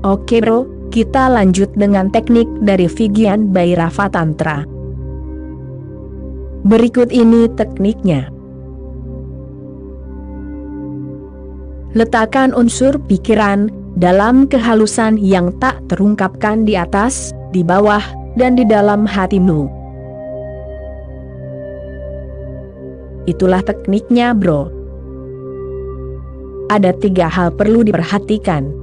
Oke bro, kita lanjut dengan teknik dari Vigyan Bhairava Tantra. Berikut ini tekniknya. Letakkan unsur pikiran dalam kehalusan yang tak terungkapkan di atas, di bawah, dan di dalam hatimu. Itulah tekniknya bro. Ada 3 hal perlu diperhatikan.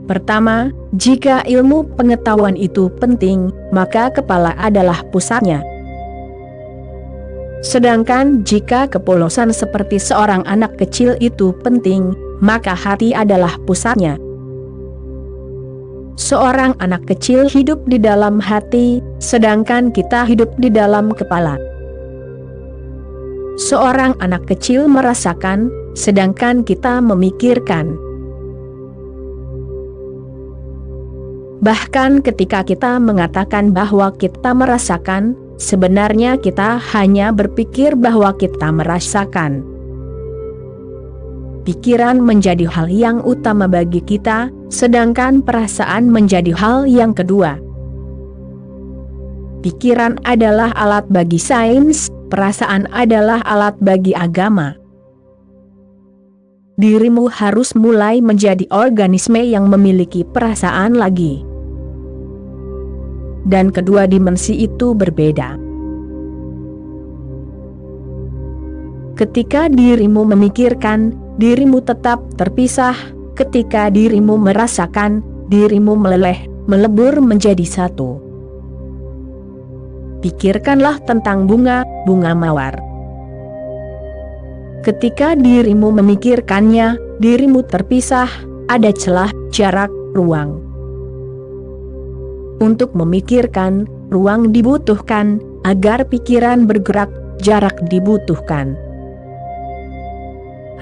Pertama, jika ilmu pengetahuan itu penting, maka kepala adalah pusatnya. Sedangkan jika kepolosan seperti seorang anak kecil itu penting, maka hati adalah pusatnya. Seorang anak kecil hidup di dalam hati, sedangkan kita hidup di dalam kepala. Seorang anak kecil merasakan, sedangkan kita memikirkan. Bahkan ketika kita mengatakan bahwa kita merasakan, sebenarnya kita hanya berpikir bahwa kita merasakan. Pikiran menjadi hal yang utama bagi kita, sedangkan perasaan menjadi hal yang kedua. Pikiran adalah alat bagi sains, perasaan adalah alat bagi agama. Dirimu harus mulai menjadi organisme yang memiliki perasaan lagi. Dan kedua dimensi itu berbeda. Ketika dirimu memikirkan, dirimu tetap terpisah. Ketika dirimu merasakan, dirimu meleleh, melebur menjadi satu. Pikirkanlah tentang bunga mawar. Ketika dirimu memikirkannya, dirimu terpisah, ada celah, jarak, ruang. Untuk memikirkan, ruang dibutuhkan, agar pikiran bergerak, jarak dibutuhkan.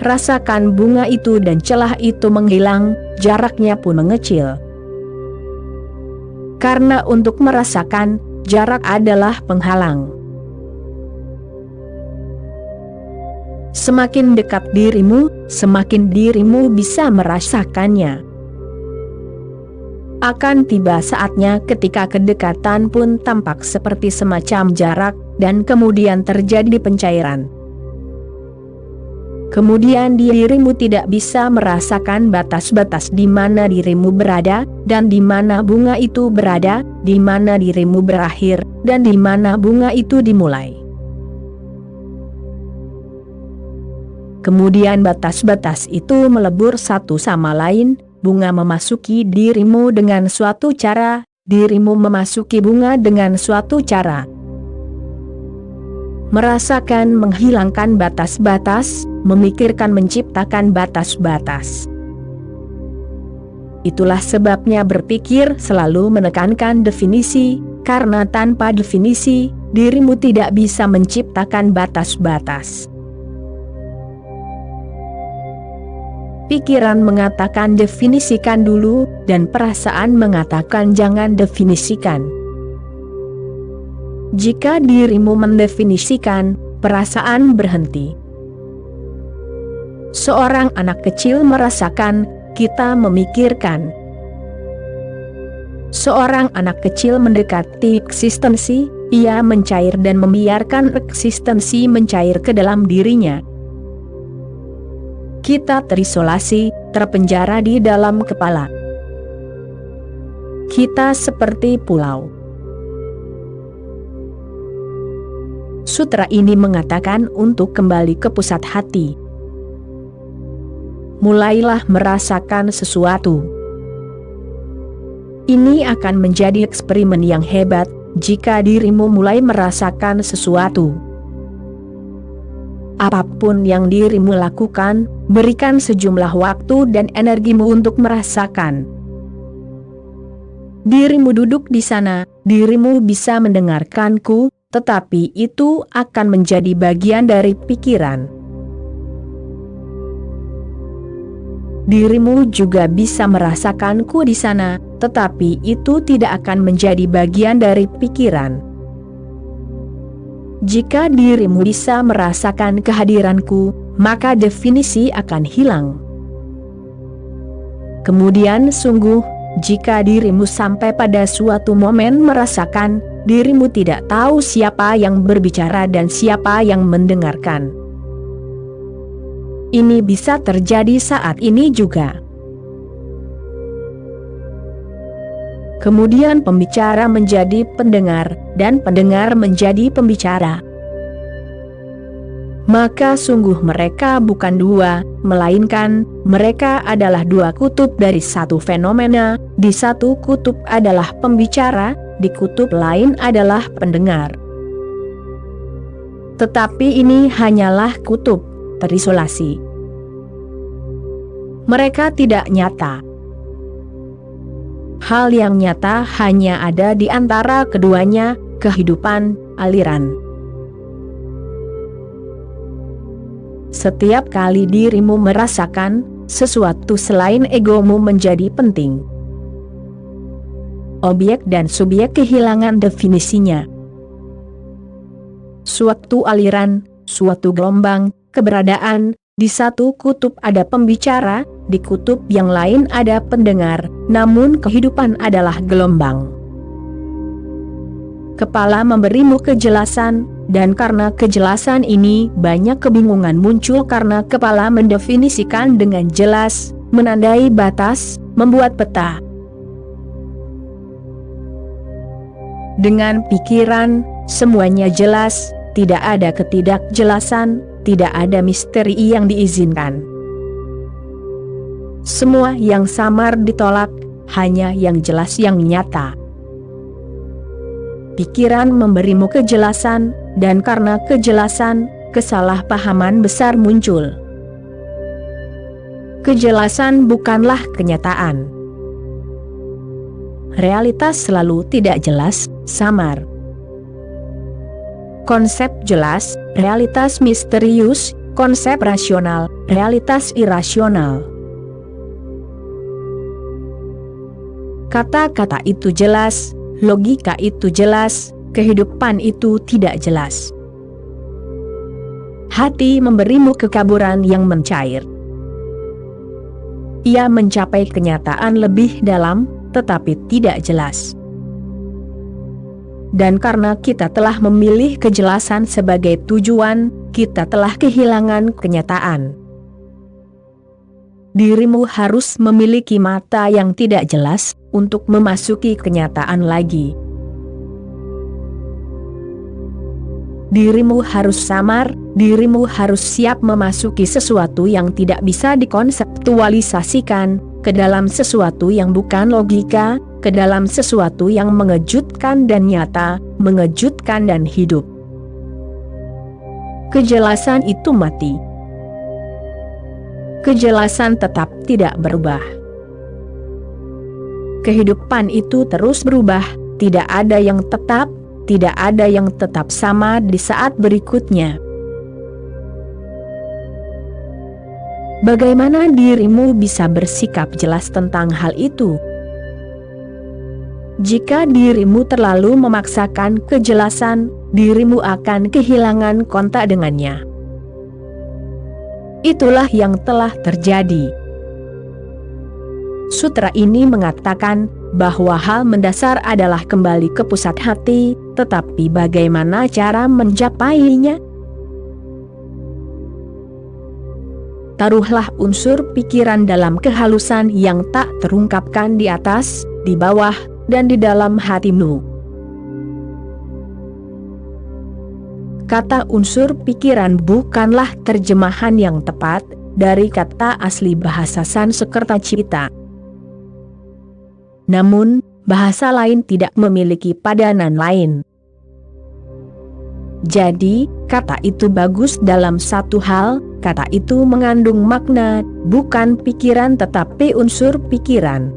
Rasakan bunga itu dan celah itu menghilang, jaraknya pun mengecil. Karena untuk merasakan, jarak adalah penghalang. Semakin dekat dirimu, semakin dirimu bisa merasakannya. Akan tiba saatnya ketika kedekatan pun tampak seperti semacam jarak, dan kemudian terjadi pencairan. Kemudian dirimu tidak bisa merasakan batas-batas di mana dirimu berada, dan di mana bunga itu berada, di mana dirimu berakhir, dan di mana bunga itu dimulai. Kemudian batas-batas itu melebur satu sama lain. Bunga memasuki dirimu dengan suatu cara, dirimu memasuki bunga dengan suatu cara. Merasakan menghilangkan batas-batas, memikirkan menciptakan batas-batas. Itulah sebabnya berpikir selalu menekankan definisi, karena tanpa definisi, dirimu tidak bisa menciptakan batas-batas. Pikiran mengatakan definisikan dulu, dan perasaan mengatakan jangan definisikan. Jika dirimu mendefinisikan, perasaan berhenti. Seorang anak kecil merasakan, kita memikirkan. Seorang anak kecil mendekati eksistensi, ia mencair dan membiarkan eksistensi mencair ke dalam dirinya. Kita terisolasi, terpenjara di dalam kepala. Kita seperti pulau. Sutra ini mengatakan untuk kembali ke pusat hati. Mulailah merasakan sesuatu. Ini akan menjadi eksperimen yang hebat, jika dirimu mulai merasakan sesuatu. Apapun yang dirimu lakukan, berikan sejumlah waktu dan energimu untuk merasakan. Dirimu duduk di sana, dirimu bisa mendengarkanku, tetapi itu akan menjadi bagian dari pikiran. Dirimu juga bisa merasakanku di sana, tetapi itu tidak akan menjadi bagian dari pikiran. Jika dirimu bisa merasakan kehadiranku, maka definisi akan hilang. Kemudian sungguh, jika dirimu sampai pada suatu momen merasakan dirimu tidak tahu siapa yang berbicara dan siapa yang mendengarkan. Ini bisa terjadi saat ini juga. Kemudian pembicara menjadi pendengar, dan pendengar menjadi pembicara. Maka sungguh mereka bukan dua, melainkan mereka adalah dua kutub dari satu fenomena. Di satu kutub adalah pembicara, di kutub lain adalah pendengar. Tetapi ini hanyalah kutub terisolasi. Mereka tidak nyata. Hal yang nyata hanya ada di antara keduanya, kehidupan, aliran. Setiap kali dirimu merasakan sesuatu selain egomu menjadi penting. Objek dan subjek kehilangan definisinya. Suatu aliran, suatu gelombang, keberadaan, di satu kutub ada pembicara, di kutub yang lain ada pendengar, namun kehidupan adalah gelombang. Kepala memberimu kejelasan, dan karena kejelasan ini banyak kebingungan muncul karena kepala mendefinisikan dengan jelas, menandai batas, membuat peta. Dengan pikiran, semuanya jelas, tidak ada ketidakjelasan, tidak ada misteri yang diizinkan. Semua yang samar ditolak, hanya yang jelas yang nyata. Pikiran memberimu kejelasan, dan karena kejelasan, kesalahpahaman besar muncul. Kejelasan bukanlah kenyataan. Realitas selalu tidak jelas, samar. Konsep jelas, realitas misterius, konsep rasional, realitas irasional. Kata-kata itu jelas, logika itu jelas, kehidupan itu tidak jelas. Hati memberimu kekaburan yang mencair. Ia mencapai kenyataan lebih dalam, tetapi tidak jelas. Dan karena kita telah memilih kejelasan sebagai tujuan, kita telah kehilangan kenyataan. Dirimu harus memiliki mata yang tidak jelas, untuk memasuki kenyataan lagi. Dirimu harus samar, dirimu harus siap memasuki sesuatu yang tidak bisa dikonseptualisasikan, ke dalam sesuatu yang bukan logika, ke dalam sesuatu yang mengejutkan dan nyata, mengejutkan dan hidup. Kejelasan itu mati. Kejelasan tetap tidak berubah. Kehidupan itu terus berubah, tidak ada yang tetap, tidak ada yang tetap sama di saat berikutnya. Bagaimana dirimu bisa bersikap jelas tentang hal itu? Jika dirimu terlalu memaksakan kejelasan, dirimu akan kehilangan kontak dengannya. Itulah yang telah terjadi. Sutra ini mengatakan bahwa hal mendasar adalah kembali ke pusat hati, tetapi bagaimana cara mencapainya? Taruhlah unsur pikiran dalam kehalusan yang tak terungkapkan di atas, di bawah, dan di dalam hatimu. Kata unsur pikiran bukanlah terjemahan yang tepat dari kata asli bahasa Sanskerta cita. Namun, bahasa lain tidak memiliki padanan lain. Jadi, kata itu bagus dalam satu hal, kata itu mengandung makna, bukan pikiran tetapi unsur pikiran.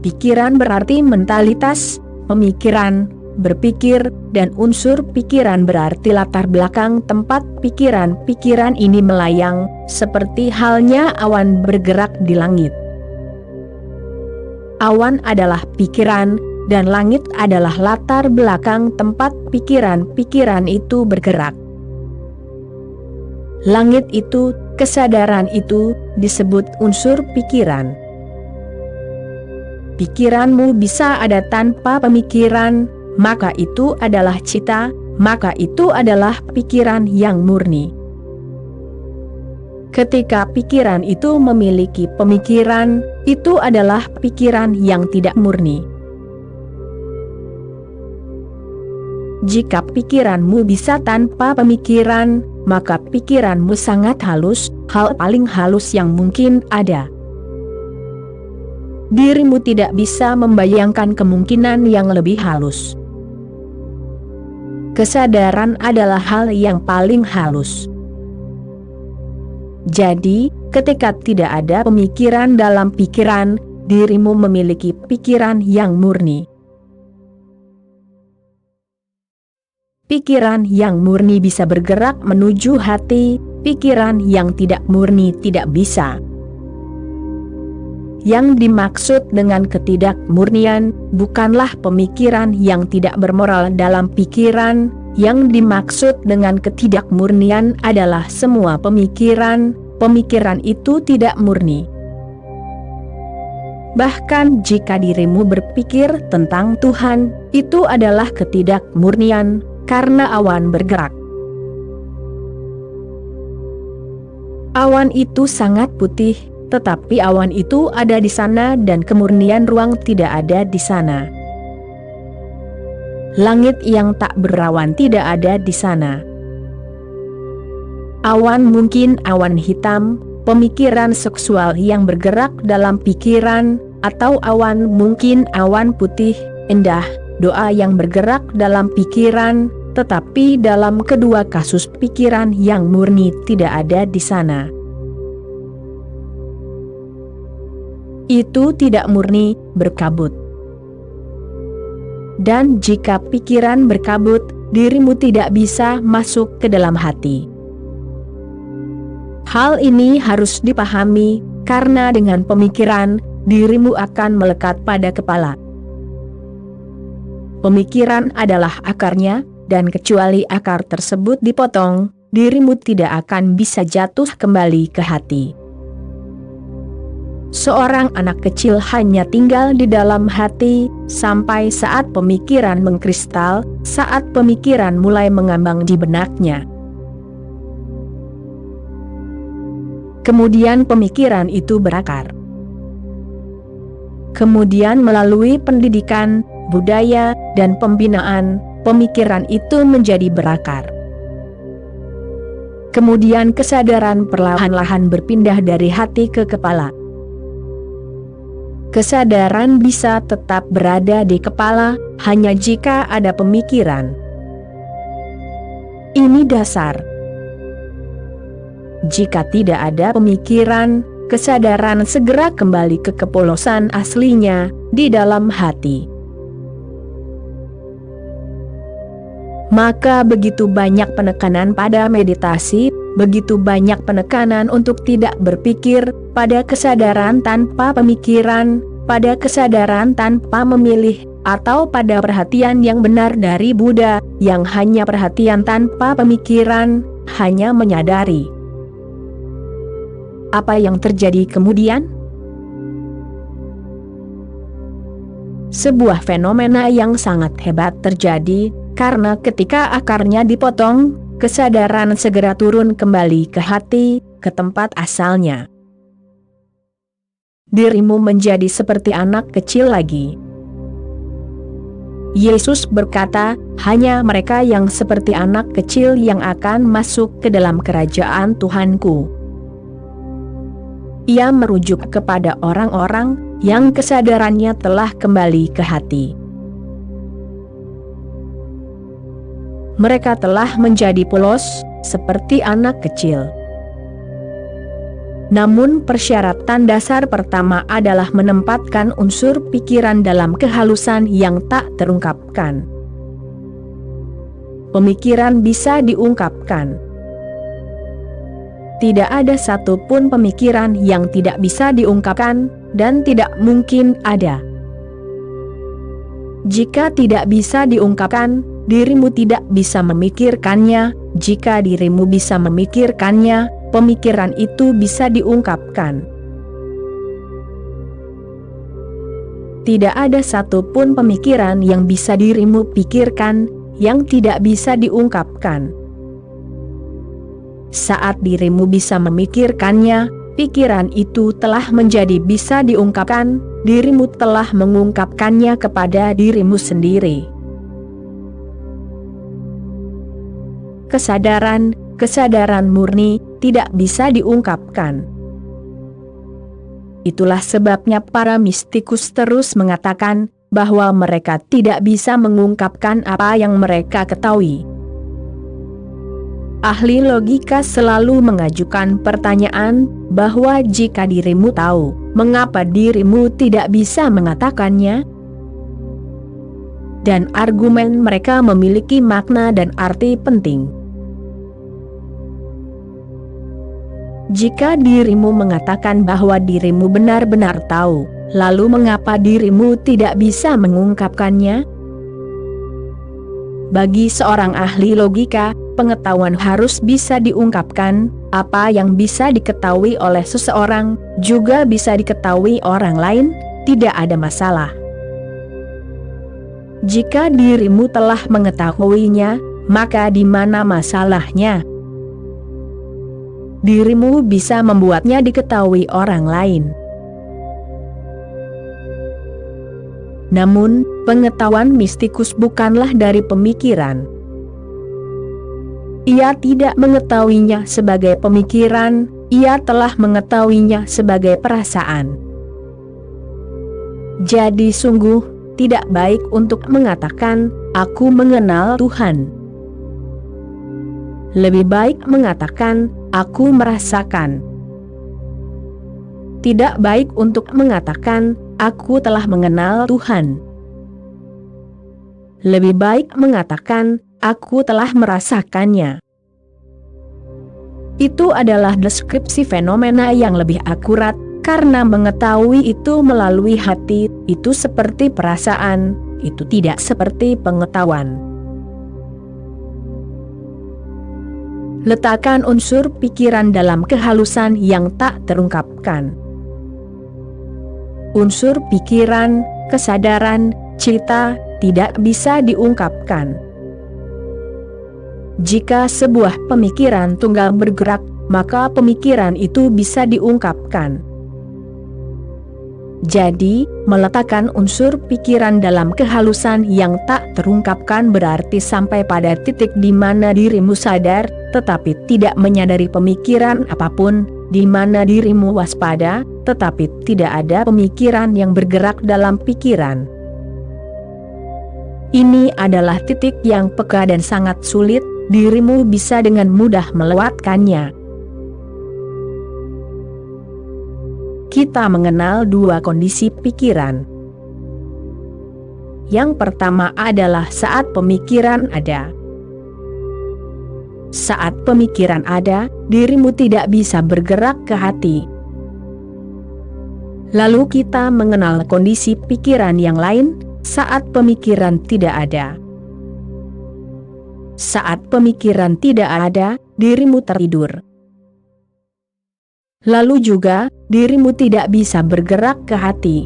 Pikiran berarti mentalitas, pemikiran, berpikir, dan unsur pikiran berarti latar belakang tempat pikiran-pikiran ini melayang, seperti halnya awan bergerak di langit. Awan adalah pikiran, dan langit adalah latar belakang tempat pikiran-pikiran itu bergerak. Langit itu, kesadaran itu, disebut unsur pikiran. Pikiranmu bisa ada tanpa pemikiran, maka itu adalah cita, maka itu adalah pikiran yang murni. Ketika pikiran itu memiliki pemikiran, itu adalah pikiran yang tidak murni. Jika pikiranmu bisa tanpa pemikiran, maka pikiranmu sangat halus, hal paling halus yang mungkin ada. Dirimu tidak bisa membayangkan kemungkinan yang lebih halus. Kesadaran adalah hal yang paling halus. Jadi, ketika tidak ada pemikiran dalam pikiran, dirimu memiliki pikiran yang murni. Pikiran yang murni bisa bergerak menuju hati, pikiran yang tidak murni tidak bisa. Yang dimaksud dengan ketidakmurnian bukanlah pemikiran yang tidak bermoral dalam pikiran. Yang dimaksud dengan ketidakmurnian adalah semua pemikiran itu tidak murni. Bahkan jika dirimu berpikir tentang Tuhan, itu adalah ketidakmurnian, karena awan bergerak. Awan itu sangat putih, tetapi awan itu ada di sana dan kemurnian ruang tidak ada di sana. Langit yang tak berawan tidak ada di sana. Awan mungkin awan hitam, pemikiran seksual yang bergerak dalam pikiran, atau awan mungkin awan putih, indah, doa yang bergerak dalam pikiran, tetapi dalam kedua kasus pikiran yang murni tidak ada di sana. Itu tidak murni, berkabut. Dan jika pikiran berkabut, dirimu tidak bisa masuk ke dalam hati. Hal ini harus dipahami, karena dengan pemikiran, dirimu akan melekat pada kepala. Pemikiran adalah akarnya, dan kecuali akar tersebut dipotong, dirimu tidak akan bisa jatuh kembali ke hati. Seorang anak kecil hanya tinggal di dalam hati, sampai saat pemikiran mengkristal, saat pemikiran mulai mengambang di benaknya. Kemudian pemikiran itu berakar. Kemudian melalui pendidikan, budaya, dan pembinaan, pemikiran itu menjadi berakar. Kemudian kesadaran perlahan-lahan berpindah dari hati ke kepala. Kesadaran bisa tetap berada di kepala, hanya jika ada pemikiran. Ini dasar. Jika tidak ada pemikiran, kesadaran segera kembali ke kepolosan aslinya, di dalam hati. Maka begitu banyak penekanan pada meditasi, begitu banyak penekanan untuk tidak berpikir, pada kesadaran tanpa pemikiran, pada kesadaran tanpa memilih, atau pada perhatian yang benar dari Buddha, yang hanya perhatian tanpa pemikiran, hanya menyadari. Apa yang terjadi kemudian? Sebuah fenomena yang sangat hebat terjadi, karena ketika akarnya dipotong, kesadaran segera turun kembali ke hati, ke tempat asalnya. Dirimu menjadi seperti anak kecil lagi. Yesus berkata, hanya mereka yang seperti anak kecil yang akan masuk ke dalam kerajaan Tuhanku. Ia merujuk kepada orang-orang yang kesadarannya telah kembali ke hati. Mereka telah menjadi polos, seperti anak kecil. Namun persyaratan dasar pertama adalah menempatkan unsur pikiran dalam kehalusan yang tak terungkapkan. Pemikiran bisa diungkapkan. Tidak ada satupun pemikiran yang tidak bisa diungkapkan, dan tidak mungkin ada. Jika tidak bisa diungkapkan, dirimu tidak bisa memikirkannya. Jika dirimu bisa memikirkannya, pemikiran itu bisa diungkapkan. Tidak ada satupun pemikiran yang bisa dirimu pikirkan, yang tidak bisa diungkapkan. Saat dirimu bisa memikirkannya, pikiran itu telah menjadi bisa diungkapkan, dirimu telah mengungkapkannya kepada dirimu sendiri. Kesadaran murni tidak bisa diungkapkan. Itulah sebabnya para mistikus terus mengatakan bahwa mereka tidak bisa mengungkapkan apa yang mereka ketahui. Ahli logika selalu mengajukan pertanyaan bahwa jika dirimu tahu, mengapa dirimu tidak bisa mengatakannya? Dan argumen mereka memiliki makna dan arti penting. Jika dirimu mengatakan bahwa dirimu benar-benar tahu, lalu mengapa dirimu tidak bisa mengungkapkannya? Bagi seorang ahli logika, pengetahuan harus bisa diungkapkan. Apa yang bisa diketahui oleh seseorang, juga bisa diketahui orang lain, tidak ada masalah. Jika dirimu telah mengetahuinya, maka di mana masalahnya? Dirimu bisa membuatnya diketahui orang lain. Namun, pengetahuan mistikus bukanlah dari pemikiran. Ia tidak mengetahuinya sebagai pemikiran, ia telah mengetahuinya sebagai perasaan. Jadi sungguh tidak baik untuk mengatakan, "Aku mengenal Tuhan." Lebih baik mengatakan, "Aku merasakan." Tidak baik untuk mengatakan, "Aku telah mengenal Tuhan." Lebih baik mengatakan, "Aku telah merasakannya." Itu adalah deskripsi fenomena yang lebih akurat, karena mengetahui itu melalui hati, itu seperti perasaan, itu tidak seperti pengetahuan. Letakkan unsur pikiran dalam kehalusan yang tak terungkapkan. Unsur pikiran, kesadaran, cita, tidak bisa diungkapkan. Jika sebuah pemikiran tunggal bergerak, maka pemikiran itu bisa diungkapkan. Jadi, meletakkan unsur pikiran dalam kehalusan yang tak terungkapkan berarti sampai pada titik di mana dirimu sadar, tetapi tidak menyadari pemikiran apapun, di mana dirimu waspada, tetapi tidak ada pemikiran yang bergerak dalam pikiran. Ini adalah titik yang peka dan sangat sulit, dirimu bisa dengan mudah melewatkannya. Kita mengenal dua kondisi pikiran. Yang pertama adalah saat pemikiran ada. Saat pemikiran ada, dirimu tidak bisa bergerak ke hati. Lalu kita mengenal kondisi pikiran yang lain, saat pemikiran tidak ada. Saat pemikiran tidak ada, dirimu tertidur. Lalu juga, dirimu tidak bisa bergerak ke hati.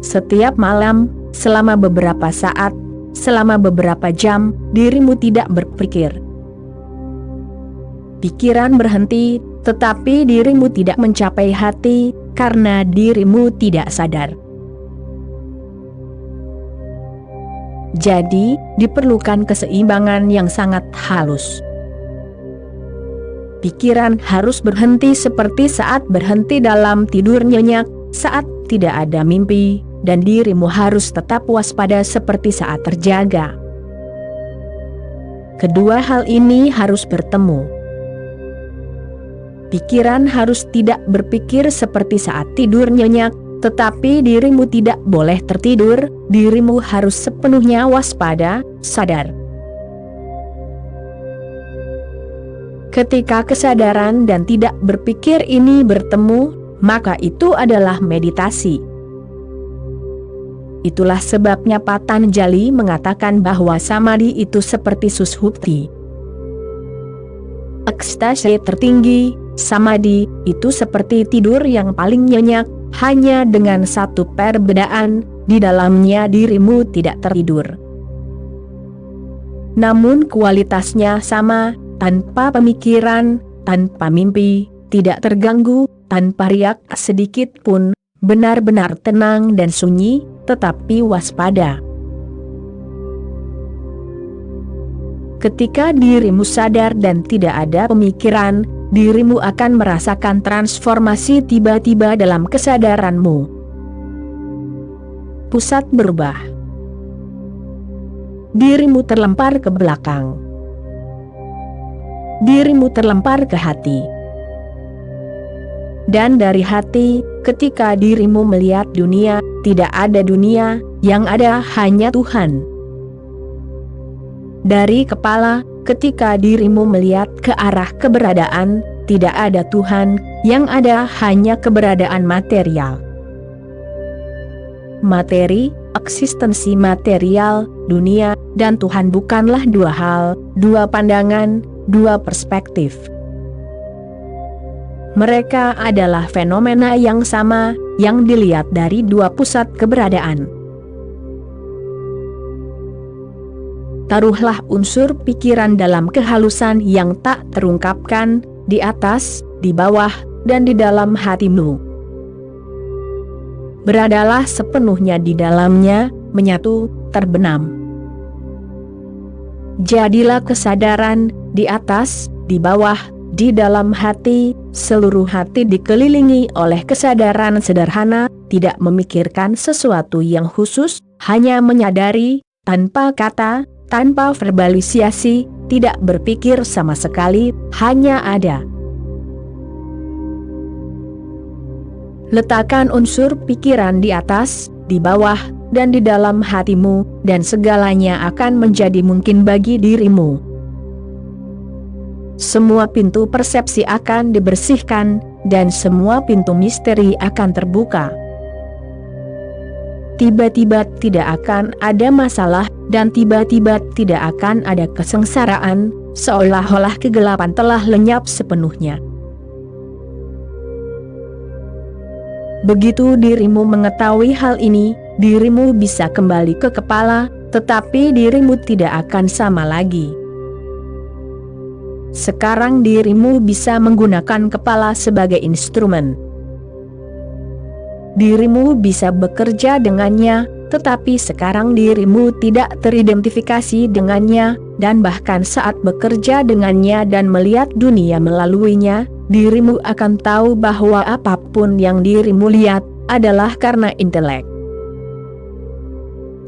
Setiap malam, selama beberapa saat, selama beberapa jam, dirimu tidak berpikir. Pikiran berhenti, tetapi dirimu tidak mencapai hati, karena dirimu tidak sadar. Jadi, diperlukan keseimbangan yang sangat halus. Pikiran harus berhenti seperti saat berhenti dalam tidur nyenyak, saat tidak ada mimpi, dan dirimu harus tetap waspada seperti saat terjaga. Kedua hal ini harus bertemu. Pikiran harus tidak berpikir seperti saat tidur nyenyak, tetapi dirimu tidak boleh tertidur, dirimu harus sepenuhnya waspada, sadar. Ketika kesadaran dan tidak berpikir ini bertemu, maka itu adalah meditasi. itulah sebabnya Patanjali mengatakan bahwa samadhi itu seperti sushupti. Ekstase tertinggi, samadhi, itu seperti tidur yang paling nyenyak, hanya dengan satu perbedaan, di dalamnya dirimu tidak tertidur. Namun kualitasnya sama, tanpa pemikiran, tanpa mimpi, tidak terganggu, tanpa riak sedikit pun, benar-benar tenang dan sunyi, tetapi waspada. Ketika dirimu sadar dan tidak ada pemikiran, dirimu akan merasakan transformasi tiba-tiba dalam kesadaranmu. Pusat berubah. Dirimu terlempar ke belakang. Dirimu terlempar ke hati. Dan dari hati, ketika dirimu melihat dunia, tidak ada dunia, yang ada hanya Tuhan. Dari kepala, ketika dirimu melihat ke arah keberadaan, tidak ada Tuhan, yang ada hanya keberadaan material. Materi, eksistensi material, dunia, dan Tuhan bukanlah dua hal, dua pandangan, dua perspektif. Mereka adalah fenomena yang sama, yang dilihat dari dua pusat keberadaan. Taruhlah unsur pikiran dalam kehalusan yang tak terungkapkan, di atas, di bawah, dan di dalam hatimu. Beradalah sepenuhnya di dalamnya, menyatu, terbenam. Jadilah kesadaran, di atas, di bawah, di dalam hati, seluruh hati dikelilingi oleh kesadaran sederhana, tidak memikirkan sesuatu yang khusus, hanya menyadari, tanpa kata, tanpa verbalisasi, tidak berpikir sama sekali, hanya ada. Letakkan unsur pikiran di atas, di bawah, dan di dalam hatimu, dan segalanya akan menjadi mungkin bagi dirimu. Semua pintu persepsi akan dibersihkan, dan semua pintu misteri akan terbuka. Tiba-tiba tidak akan ada masalah, dan tiba-tiba tidak akan ada kesengsaraan, seolah-olah kegelapan telah lenyap sepenuhnya. Begitu dirimu mengetahui hal ini, dirimu bisa kembali ke kepala, tetapi dirimu tidak akan sama lagi. Sekarang dirimu bisa menggunakan kepala sebagai instrumen. Dirimu bisa bekerja dengannya, tetapi sekarang dirimu tidak teridentifikasi dengannya, dan bahkan saat bekerja dengannya dan melihat dunia melaluinya, dirimu akan tahu bahwa apapun yang dirimu lihat, adalah karena intelek.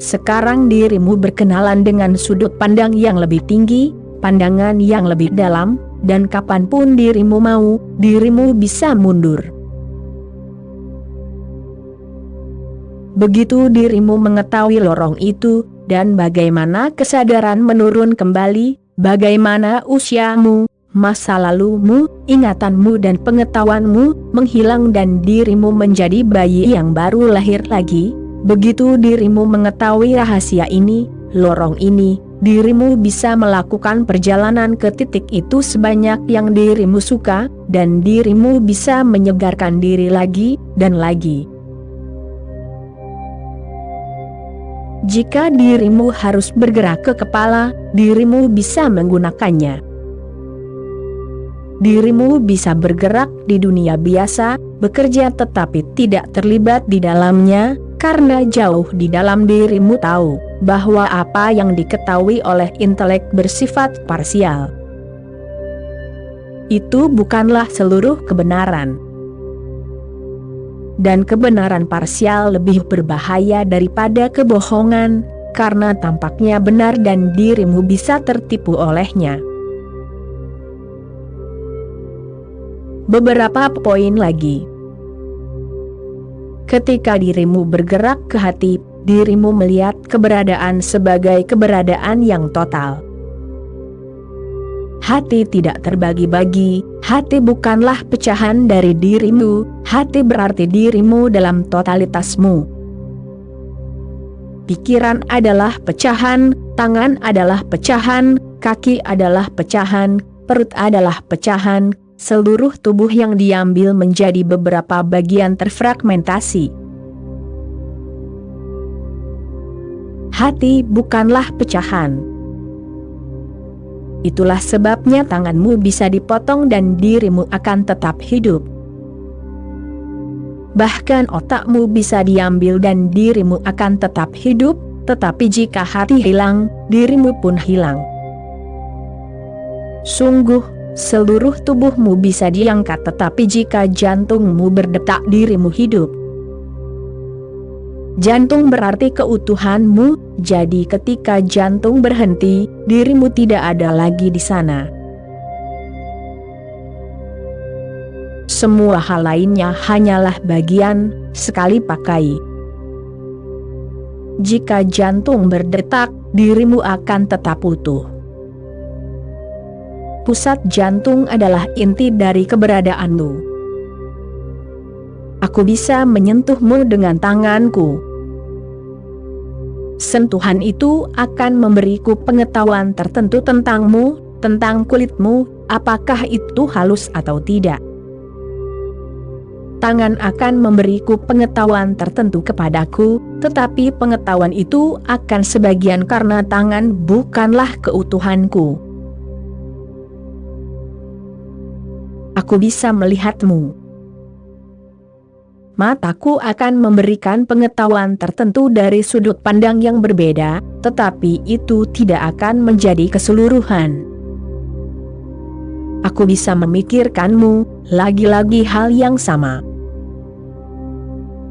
Sekarang dirimu berkenalan dengan sudut pandang yang lebih tinggi, pandangan yang lebih dalam, dan kapanpun dirimu mau, dirimu bisa mundur. Begitu dirimu mengetahui lorong itu, dan bagaimana kesadaran menurun kembali, bagaimana usiamu, masa lalumu, ingatanmu dan pengetahuanmu menghilang dan dirimu menjadi bayi yang baru lahir lagi, begitu dirimu mengetahui rahasia ini, lorong ini, dirimu bisa melakukan perjalanan ke titik itu sebanyak yang dirimu suka, dan dirimu bisa menyegarkan diri lagi, dan lagi. Jika dirimu harus bergerak ke kepala, dirimu bisa menggunakannya. Dirimu bisa bergerak di dunia biasa, bekerja tetapi tidak terlibat di dalamnya, karena jauh di dalam dirimu tahu bahwa apa yang diketahui oleh intelek bersifat parsial. Itu bukanlah seluruh kebenaran. Dan kebenaran parsial lebih berbahaya daripada kebohongan, karena tampaknya benar dan dirimu bisa tertipu olehnya. Beberapa poin lagi. Ketika dirimu bergerak ke hati, dirimu melihat keberadaan sebagai keberadaan yang total. Hati tidak terbagi-bagi, hati bukanlah pecahan dari dirimu, hati berarti dirimu dalam totalitasmu. pikiran adalah pecahan, tangan adalah pecahan, kaki adalah pecahan, perut adalah pecahan, seluruh tubuh yang diambil menjadi beberapa bagian terfragmentasi. Hati bukanlah pecahan. Itulah sebabnya tanganmu bisa dipotong dan dirimu akan tetap hidup. Bahkan otakmu bisa diambil dan dirimu akan tetap hidup, tetapi jika hati hilang, dirimu pun hilang. Sungguh, seluruh tubuhmu bisa diangkat, tetapi jika jantungmu berdetak, dirimu hidup. Jantung berarti keutuhanmu, jadi ketika jantung berhenti, dirimu tidak ada lagi di sana. Semua hal lainnya hanyalah bagian, sekali pakai. Jika jantung berdetak, dirimu akan tetap utuh. Pusat jantung adalah inti dari keberadaanmu. Aku bisa menyentuhmu dengan tanganku. Sentuhan itu akan memberiku pengetahuan tertentu tentangmu, tentang kulitmu, apakah itu halus atau tidak. Tangan akan memberiku pengetahuan tertentu kepadaku, tetapi pengetahuan itu akan sebagian karena tangan bukanlah keutuhanku. Aku bisa melihatmu. Mataku akan memberikan pengetahuan tertentu dari sudut pandang yang berbeda, tetapi itu tidak akan menjadi keseluruhan. Aku bisa memikirkanmu, lagi-lagi hal yang sama.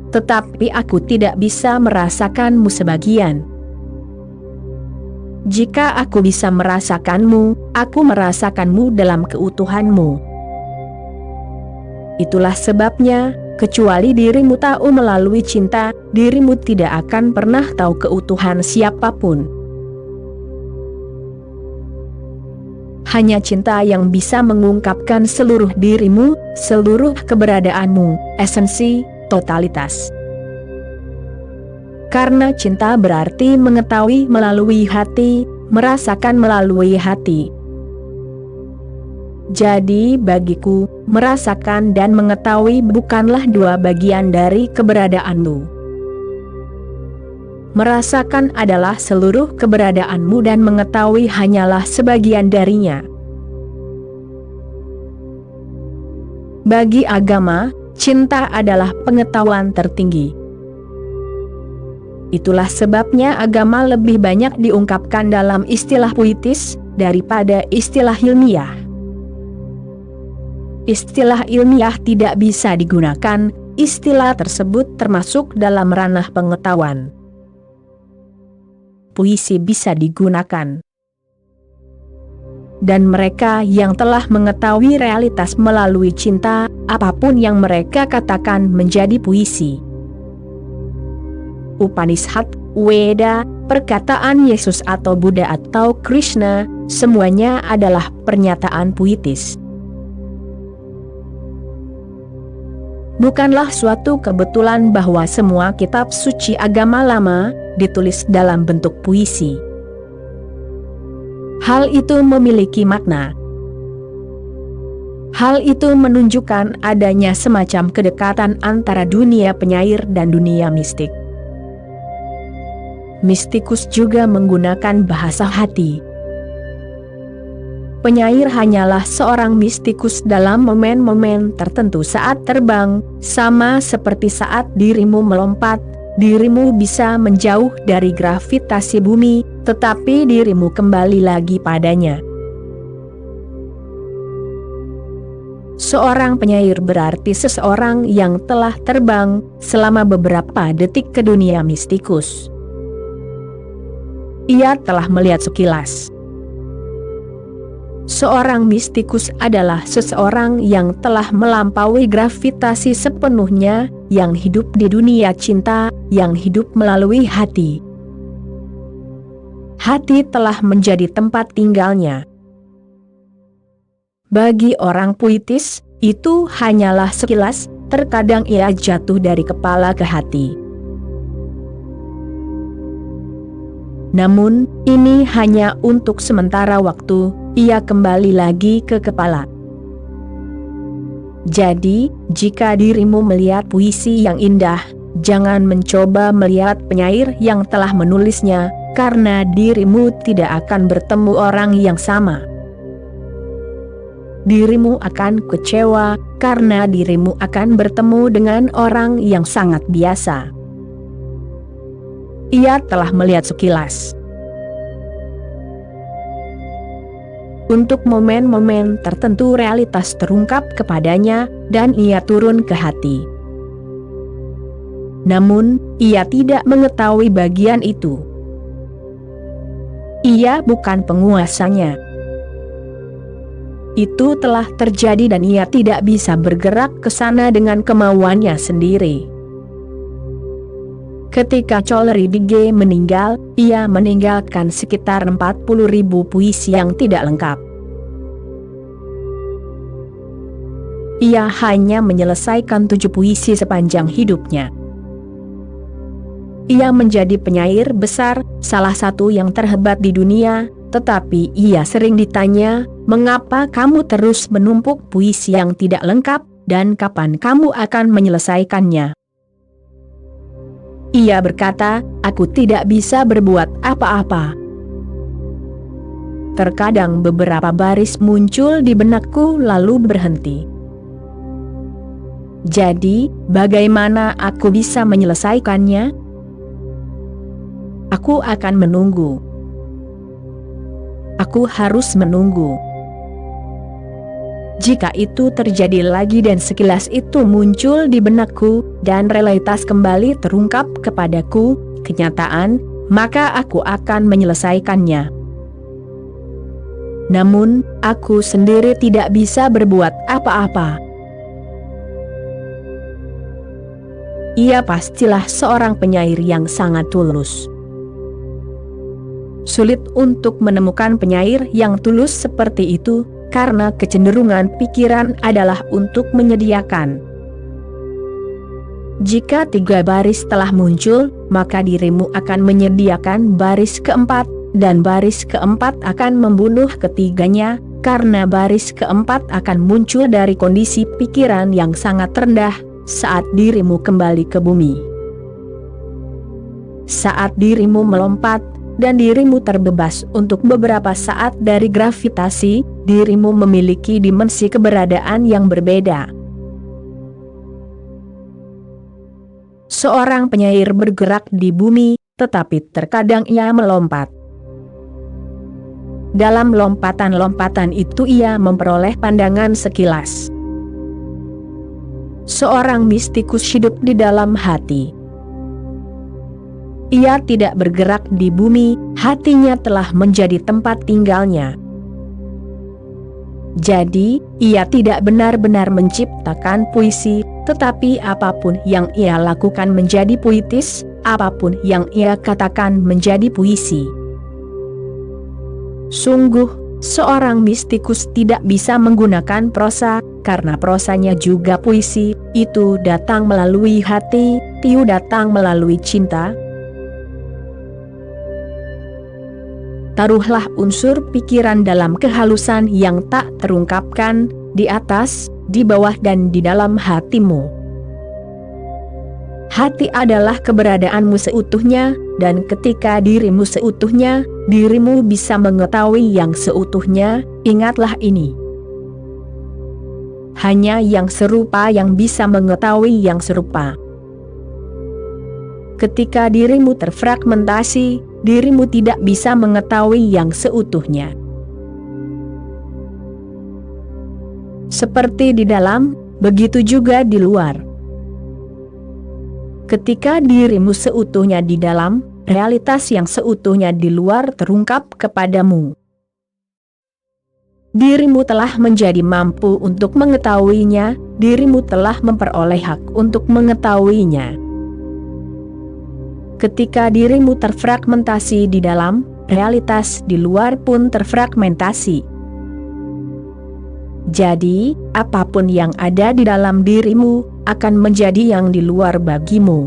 Tetapi aku tidak bisa merasakanmu sebagian. Jika aku bisa merasakanmu, aku merasakanmu dalam keutuhanmu. Itulah sebabnya, kecuali dirimu tahu melalui cinta, dirimu tidak akan pernah tahu keutuhan siapapun. Hanya cinta yang bisa mengungkapkan seluruh dirimu, seluruh keberadaanmu, esensi, totalitas. Karena cinta berarti mengetahui melalui hati, merasakan melalui hati. Jadi bagiku, merasakan dan mengetahui bukanlah dua bagian dari keberadaanmu. Merasakan adalah seluruh keberadaanmu dan mengetahui hanyalah sebagian darinya. Bagi agama, cinta adalah pengetahuan tertinggi. Itulah sebabnya agama lebih banyak diungkapkan dalam istilah puitis daripada istilah ilmiah. Istilah ilmiah tidak bisa digunakan, istilah tersebut termasuk dalam ranah pengetahuan. Puisi bisa digunakan. Dan mereka yang telah mengetahui realitas melalui cinta, apapun yang mereka katakan menjadi puisi. Upanishad, Weda, perkataan Yesus atau Buddha atau Krishna, semuanya adalah pernyataan puitis. Bukanlah suatu kebetulan bahwa semua kitab suci agama lama ditulis dalam bentuk puisi. Hal itu memiliki makna. Hal itu menunjukkan adanya semacam kedekatan antara dunia penyair dan dunia mistik. Mistikus juga menggunakan bahasa hati. Penyair hanyalah seorang mistikus dalam momen-momen tertentu saat terbang, sama seperti saat dirimu melompat, dirimu bisa menjauh dari gravitasi bumi, tetapi dirimu kembali lagi padanya. Seorang penyair berarti seseorang yang telah terbang selama beberapa detik ke dunia mistikus. Ia telah melihat sekilas. Seorang mistikus adalah seseorang yang telah melampaui gravitasi sepenuhnya, yang hidup di dunia cinta, yang hidup melalui hati. Hati telah menjadi tempat tinggalnya. Bagi orang puitis, itu hanyalah sekilas, terkadang ia jatuh dari kepala ke hati. Namun, ini hanya untuk sementara waktu, ia kembali lagi ke kepala. Jadi, jika dirimu melihat puisi yang indah, jangan mencoba melihat penyair yang telah menulisnya, karena dirimu tidak akan bertemu orang yang sama. Dirimu akan kecewa, karena dirimu akan bertemu dengan orang yang sangat biasa. Ia telah melihat sekilas. Untuk momen-momen tertentu realitas terungkap kepadanya, dan ia turun ke hati. Namun, ia tidak mengetahui bagian itu. Ia bukan penguasanya. Itu telah terjadi dan ia tidak bisa bergerak ke sana dengan kemauannya sendiri. Ketika Choleri Dige meninggal, ia meninggalkan sekitar 40.000 puisi yang tidak lengkap. Ia hanya menyelesaikan 7 puisi sepanjang hidupnya. Ia menjadi penyair besar, salah satu yang terhebat di dunia, tetapi ia sering ditanya, "Mengapa kamu terus menumpuk puisi yang tidak lengkap, dan kapan kamu akan menyelesaikannya?" Ia berkata, "Aku tidak bisa berbuat apa-apa." Terkadang beberapa baris muncul di benakku lalu berhenti. Jadi, bagaimana aku bisa menyelesaikannya? Aku akan menunggu. Aku harus menunggu. Jika itu terjadi lagi dan sekilas itu muncul di benakku, dan realitas kembali terungkap kepadaku, kenyataan, maka aku akan menyelesaikannya. Namun, aku sendiri tidak bisa berbuat apa-apa. Ia pastilah seorang penyair yang sangat tulus. Sulit untuk menemukan penyair yang tulus seperti itu, karena kecenderungan pikiran adalah untuk menyediakan. Jika 3 baris telah muncul, maka dirimu akan menyediakan baris keempat, dan baris keempat akan membunuh ketiganya, karena baris keempat akan muncul dari kondisi pikiran yang sangat rendah, saat dirimu kembali ke bumi. Saat dirimu melompat, dan dirimu terbebas untuk beberapa saat dari gravitasi, dirimu memiliki dimensi keberadaan yang berbeda. Seorang penyair bergerak di bumi, tetapi terkadang ia melompat. Dalam lompatan-lompatan itu ia memperoleh pandangan sekilas. Seorang mistikus hidup di dalam hati. Ia tidak bergerak di bumi, hatinya telah menjadi tempat tinggalnya. Jadi, ia tidak benar-benar menciptakan puisi, tetapi apapun yang ia lakukan menjadi puitis, apapun yang ia katakan menjadi puisi. Sungguh, seorang mistikus tidak bisa menggunakan prosa, karena prosanya juga puisi, itu datang melalui hati, tiu datang melalui cinta. Taruhlah unsur pikiran dalam kehalusan yang tak terungkapkan, di atas, di bawah dan di dalam hatimu. Hati adalah keberadaanmu seutuhnya, dan ketika dirimu seutuhnya, dirimu bisa mengetahui yang seutuhnya, ingatlah ini. Hanya yang serupa yang bisa mengetahui yang serupa. Ketika dirimu terfragmentasi, dirimu tidak bisa mengetahui yang seutuhnya. Seperti di dalam, begitu juga di luar. Ketika dirimu seutuhnya di dalam, realitas yang seutuhnya di luar terungkap kepadamu. Dirimu telah menjadi mampu untuk mengetahuinya, dirimu telah memperoleh hak untuk mengetahuinya. Ketika dirimu terfragmentasi di dalam, realitas di luar pun terfragmentasi. Jadi, apapun yang ada di dalam dirimu, akan menjadi yang di luar bagimu.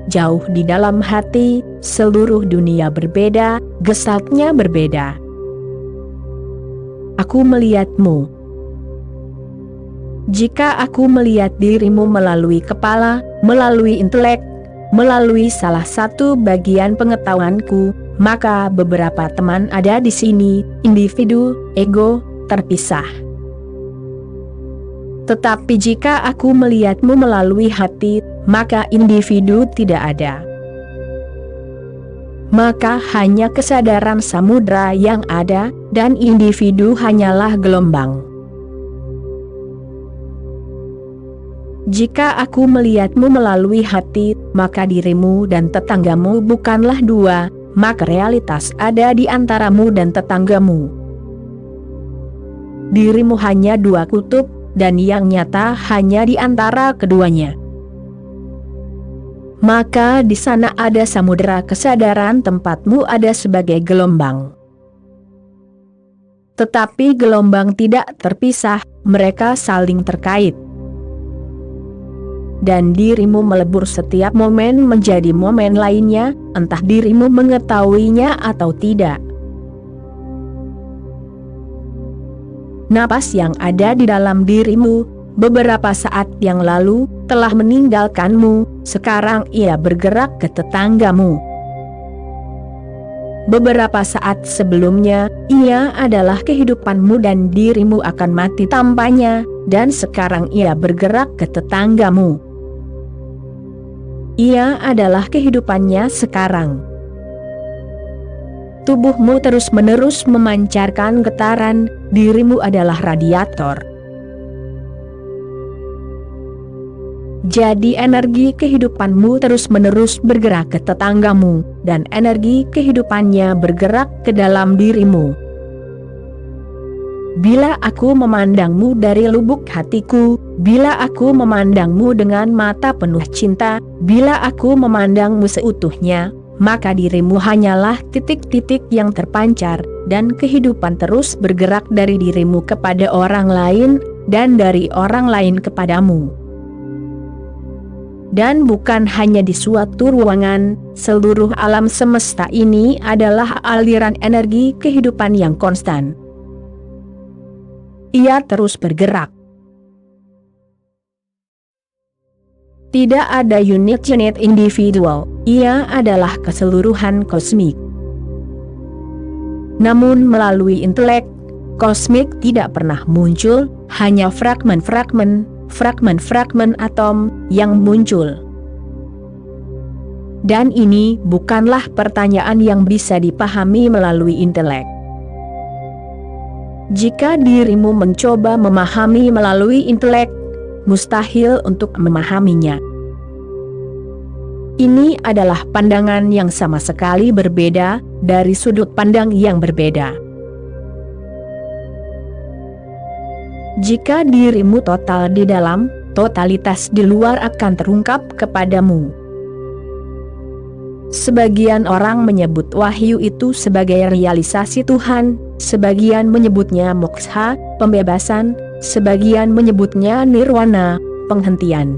jauh di dalam hati, seluruh dunia berbeda, gesaknya berbeda. Aku melihatmu. Jika aku melihat dirimu melalui kepala, melalui intelek, melalui salah satu bagian pengetahuanku, maka beberapa teman ada di sini, individu, ego, terpisah. Tetapi jika aku melihatmu melalui hati, maka individu tidak ada. Maka hanya kesadaran samudra yang ada, dan individu hanyalah gelombang. Jika aku melihatmu melalui hati, maka dirimu dan tetanggamu bukanlah dua, maka realitas ada di antaramu dan tetanggamu. Dirimu hanya dua kutub, dan yang nyata hanya di antara keduanya. Maka di sana ada samudera kesadaran, tempatmu ada sebagai gelombang. Tetapi gelombang tidak terpisah, mereka saling terkait. Dan dirimu melebur setiap momen menjadi momen lainnya, entah dirimu mengetahuinya atau tidak. Napas yang ada di dalam dirimu, beberapa saat yang lalu, telah meninggalkanmu, sekarang ia bergerak ke tetanggamu. Beberapa saat sebelumnya, ia adalah kehidupanmu dan dirimu akan mati tanpanya, dan sekarang ia bergerak ke tetanggamu. Ia adalah kehidupannya sekarang. Tubuhmu terus-menerus memancarkan getaran, dirimu adalah radiator. Jadi energi kehidupanmu terus-menerus bergerak ke tetanggamu, dan energi kehidupannya bergerak ke dalam dirimu. Bila aku memandangmu dari lubuk hatiku, bila aku memandangmu dengan mata penuh cinta, bila aku memandangmu seutuhnya, maka dirimu hanyalah titik-titik yang terpancar, dan kehidupan terus bergerak dari dirimu kepada orang lain, dan dari orang lain kepadamu. Dan bukan hanya di suatu ruangan, seluruh alam semesta ini adalah aliran energi kehidupan yang konstan. Ia terus bergerak. Tidak ada unit-unit individual, ia adalah keseluruhan kosmik. Namun melalui intelek, kosmik tidak pernah muncul, hanya fragmen-fragmen atom yang muncul. Dan ini bukanlah pertanyaan yang bisa dipahami melalui intelek. Jika dirimu mencoba memahami melalui intelek, mustahil untuk memahaminya. Ini adalah pandangan yang sama sekali berbeda, dari sudut pandang yang berbeda. Jika dirimu total di dalam, totalitas di luar akan terungkap kepadamu. Sebagian orang menyebut wahyu itu sebagai realisasi Tuhan, sebagian menyebutnya moksha, pembebasan, sebagian menyebutnya nirwana, penghentian.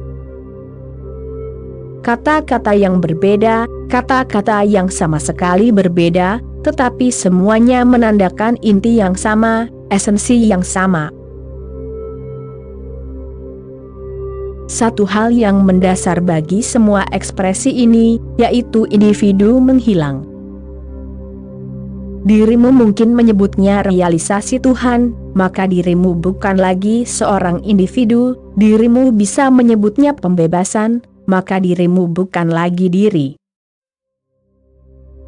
Kata-kata yang berbeda, kata-kata yang sama sekali berbeda, tetapi semuanya menandakan inti yang sama, esensi yang sama. Satu hal yang mendasar bagi semua ekspresi ini, yaitu individu menghilang. Dirimu mungkin menyebutnya realisasi Tuhan, maka dirimu bukan lagi seorang individu, dirimu bisa menyebutnya pembebasan, maka dirimu bukan lagi diri.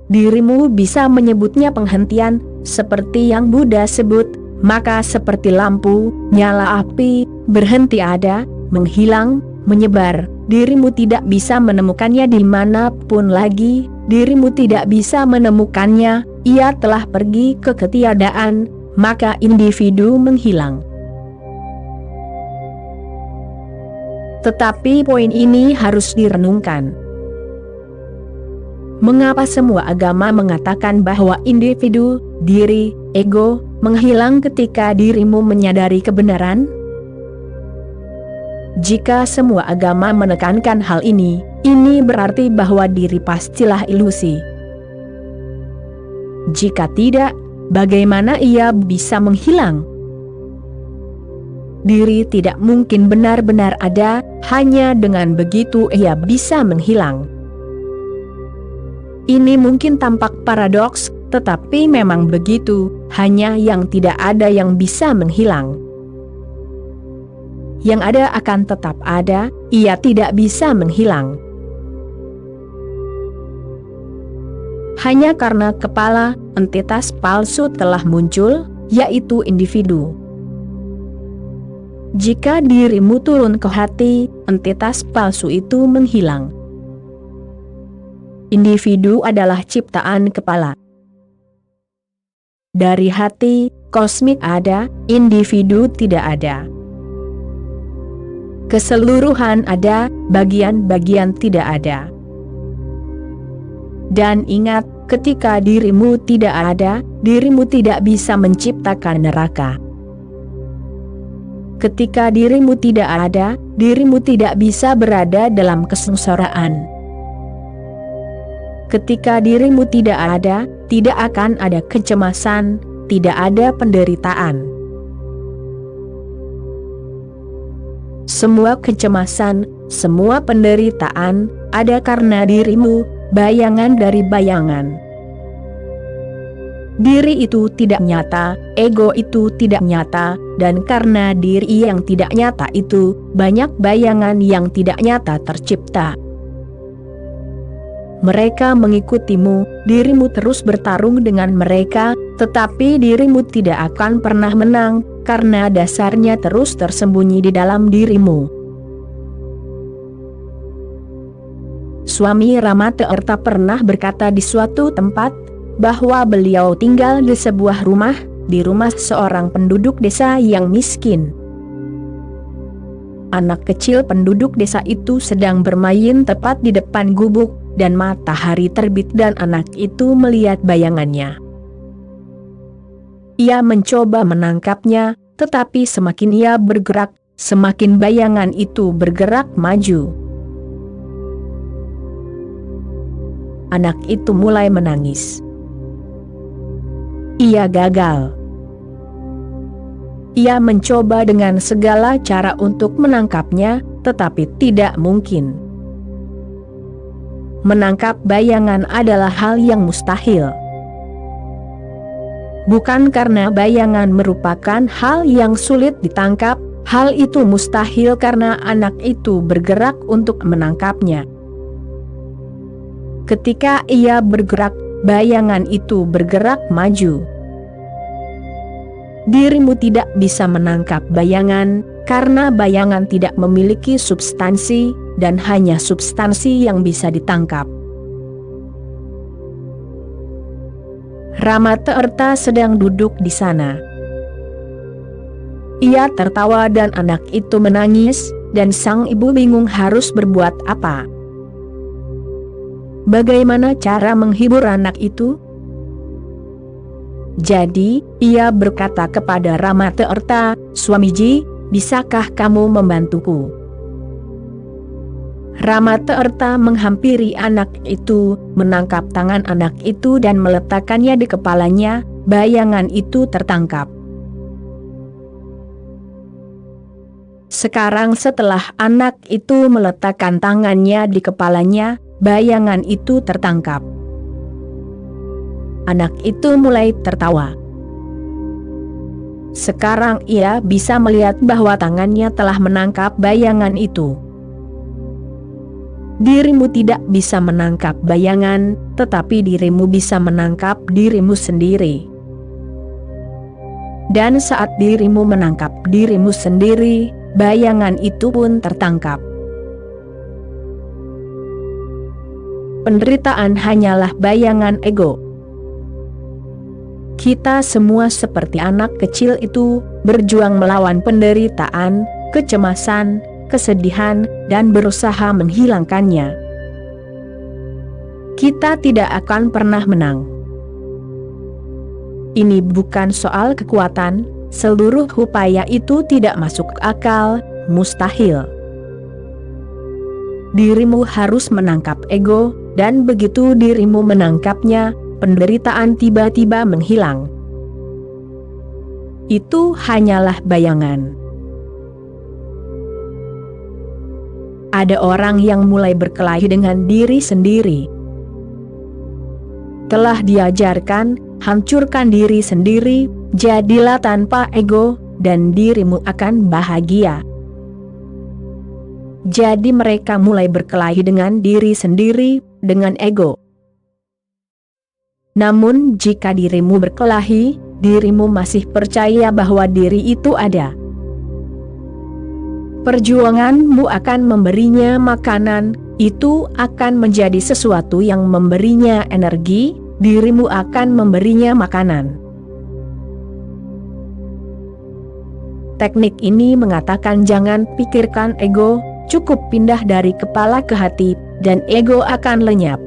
Dirimu bisa menyebutnya penghentian, seperti yang Buddha sebut, maka seperti lampu, nyala api, berhenti ada, menghilang, menyebar, dirimu tidak bisa menemukannya dimanapun lagi, dirimu tidak bisa menemukannya, ia telah pergi ke ketiadaan, maka individu menghilang. Tetapi poin ini harus direnungkan. Mengapa semua agama mengatakan bahwa individu, diri, ego, menghilang ketika dirimu menyadari kebenaran? Jika semua agama menekankan hal ini berarti bahwa diri pastilah ilusi. Jika tidak, bagaimana ia bisa menghilang? Diri tidak mungkin benar-benar ada, hanya dengan begitu ia bisa menghilang. Ini mungkin tampak paradoks, tetapi memang begitu, hanya yang tidak ada yang bisa menghilang. Yang ada akan tetap ada, ia tidak bisa menghilang. Hanya karena kepala, entitas palsu telah muncul, yaitu individu. Jika dirimu turun ke hati, entitas palsu itu menghilang. Individu adalah ciptaan kepala. Dari hati, kosmik ada, individu tidak ada. Keseluruhan ada, bagian-bagian tidak ada. Dan ingat, ketika dirimu tidak ada, dirimu tidak bisa menciptakan neraka. Ketika dirimu tidak ada, dirimu tidak bisa berada dalam kesengsaraan. Ketika dirimu tidak ada, tidak akan ada kecemasan, tidak ada penderitaan. Semua kecemasan, semua penderitaan, ada karena dirimu, bayangan dari bayangan. Diri itu tidak nyata, ego itu tidak nyata, dan karena diri yang tidak nyata itu, banyak bayangan yang tidak nyata tercipta. Mereka mengikutimu, dirimu terus bertarung dengan mereka, tetapi dirimu tidak akan pernah menang, karena dasarnya terus tersembunyi di dalam dirimu. Suami Ramaterta pernah berkata di suatu tempat, bahwa beliau tinggal di sebuah rumah, di rumah seorang penduduk desa yang miskin. Anak kecil penduduk desa itu sedang bermain tepat di depan gubuk, dan matahari terbit dan anak itu melihat bayangannya. Ia mencoba menangkapnya, tetapi semakin ia bergerak, semakin bayangan itu bergerak maju. Anak itu mulai menangis. Ia gagal. Ia mencoba dengan segala cara untuk menangkapnya, tetapi tidak mungkin. Menangkap bayangan adalah hal yang mustahil. Bukan karena bayangan merupakan hal yang sulit ditangkap, hal itu mustahil karena anak itu bergerak untuk menangkapnya. Ketika ia bergerak, bayangan itu bergerak maju. Dirimu tidak bisa menangkap bayangan, karena bayangan tidak memiliki substansi, dan hanya substansi yang bisa ditangkap. Ramaterta sedang duduk di sana. Ia tertawa dan anak itu menangis, dan sang ibu bingung harus berbuat apa. Bagaimana cara menghibur anak itu? Jadi, ia berkata kepada Ramaterta, "Swamiji, bisakah kamu membantuku?" Ramaterta menghampiri anak itu, menangkap tangan anak itu dan meletakkannya di kepalanya, bayangan itu tertangkap. Sekarang setelah anak itu meletakkan tangannya di kepalanya, bayangan itu tertangkap. Anak itu mulai tertawa. Sekarang ia bisa melihat bahwa tangannya telah menangkap bayangan itu. Dirimu tidak bisa menangkap bayangan, tetapi dirimu bisa menangkap dirimu sendiri. Dan saat dirimu menangkap dirimu sendiri, bayangan itu pun tertangkap. Penderitaan hanyalah bayangan ego. Kita semua seperti anak kecil itu, berjuang melawan penderitaan, kecemasan, kesedihan, dan berusaha menghilangkannya. Kita tidak akan pernah menang. Ini bukan soal kekuatan, seluruh upaya itu tidak masuk akal, mustahil. dirimu harus menangkap ego, dan begitu dirimu menangkapnya, penderitaan tiba-tiba menghilang. Itu hanyalah bayangan. Ada orang yang mulai berkelahi dengan diri sendiri. Telah diajarkan, hancurkan diri sendiri, jadilah tanpa ego, dan dirimu akan bahagia. Jadi mereka mulai berkelahi dengan diri sendiri, dengan ego. Namun jika dirimu berkelahi, dirimu masih percaya bahwa diri itu ada. Perjuanganmu akan memberinya makanan, itu akan menjadi sesuatu yang memberinya energi, dirimu akan memberinya makanan. Teknik ini mengatakan jangan pikirkan ego, cukup pindah dari kepala ke hati, dan ego akan lenyap.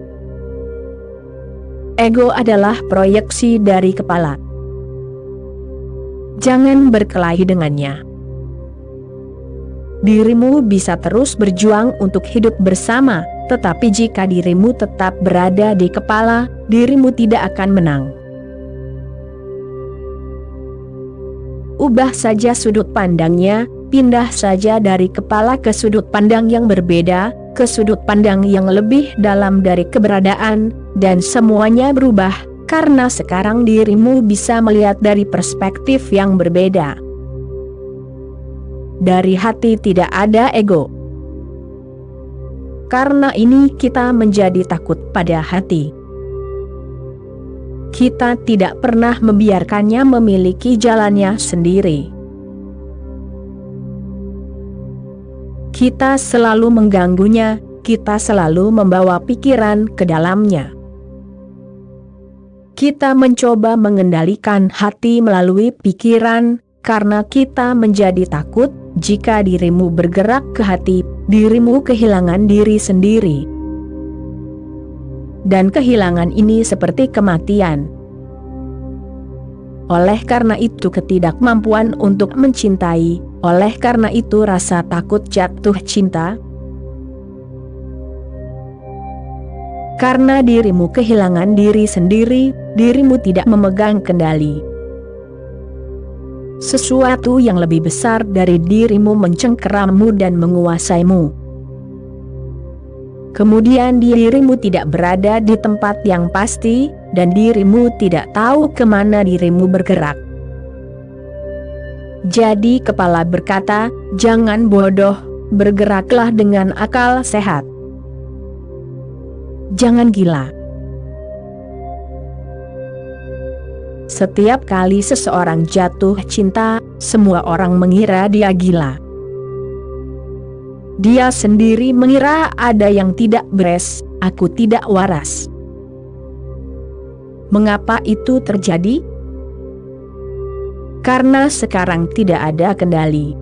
Ego adalah proyeksi dari kepala. Jangan berkelahi dengannya. Dirimu bisa terus berjuang untuk hidup bersama, tetapi jika dirimu tetap berada di kepala, dirimu tidak akan menang. Ubah saja sudut pandangnya, pindah saja dari kepala ke sudut pandang yang berbeda, ke sudut pandang yang lebih dalam dari keberadaan, dan semuanya berubah, karena sekarang dirimu bisa melihat dari perspektif yang berbeda. Dari hati tidak ada ego. Karena ini kita menjadi takut pada hati. Kita tidak pernah membiarkannya memiliki jalannya sendiri. Kita selalu mengganggunya, kita selalu membawa pikiran ke dalamnya. Kita mencoba mengendalikan hati melalui pikiran, karena kita menjadi takut. Jika dirimu bergerak ke hati, dirimu kehilangan diri sendiri. Dan kehilangan ini seperti kematian. Oleh karena itu ketidakmampuan untuk mencintai, oleh karena itu rasa takut jatuh cinta. Karena dirimu kehilangan diri sendiri, dirimu tidak memegang kendali. Sesuatu yang lebih besar dari dirimu mencengkerammu dan menguasaimu. Kemudian dirimu tidak berada di tempat yang pasti, dan dirimu tidak tahu kemana dirimu bergerak. Jadi kepala berkata, jangan bodoh, bergeraklah dengan akal sehat. Jangan gila. Setiap kali seseorang jatuh cinta, semua orang mengira dia gila. Dia sendiri mengira ada yang tidak beres, aku tidak waras. Mengapa itu terjadi? Karena sekarang tidak ada kendali.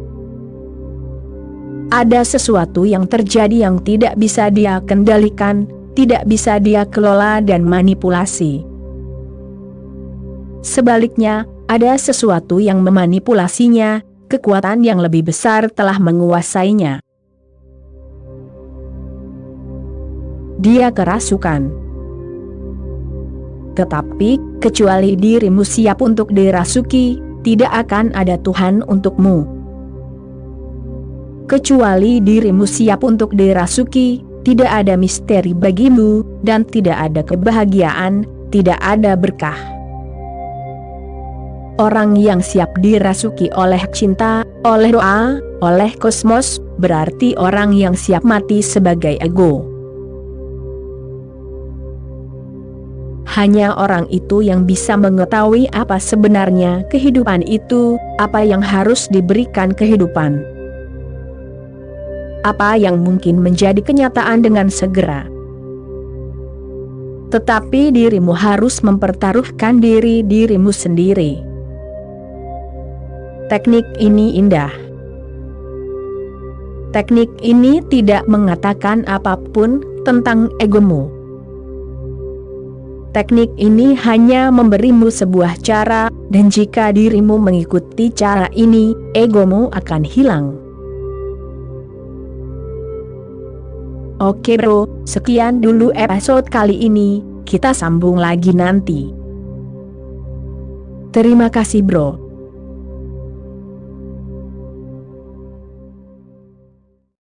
Ada sesuatu yang terjadi yang tidak bisa dia kendalikan, tidak bisa dia kelola dan manipulasi. Sebaliknya, ada sesuatu yang memanipulasinya, kekuatan yang lebih besar telah menguasainya. Dia kerasukan. Tetapi, kecuali dirimu siap untuk dirasuki, tidak akan ada Tuhan untukmu. Kecuali dirimu siap untuk dirasuki, tidak ada misteri bagimu, dan tidak ada kebahagiaan, tidak ada berkah. Orang yang siap dirasuki oleh cinta, oleh doa, oleh kosmos, berarti orang yang siap mati sebagai ego. Hanya orang itu yang bisa mengetahui apa sebenarnya kehidupan itu, apa yang harus diberikan kehidupan. Apa yang mungkin menjadi kenyataan dengan segera. Tetapi dirimu harus mempertaruhkan dirimu sendiri. Teknik ini indah. Teknik ini tidak mengatakan apapun tentang egomu. Teknik ini hanya memberimu sebuah cara, dan jika dirimu mengikuti cara ini, egomu akan hilang. Oke bro, sekian dulu episode kali ini, kita sambung lagi nanti. Terima kasih bro.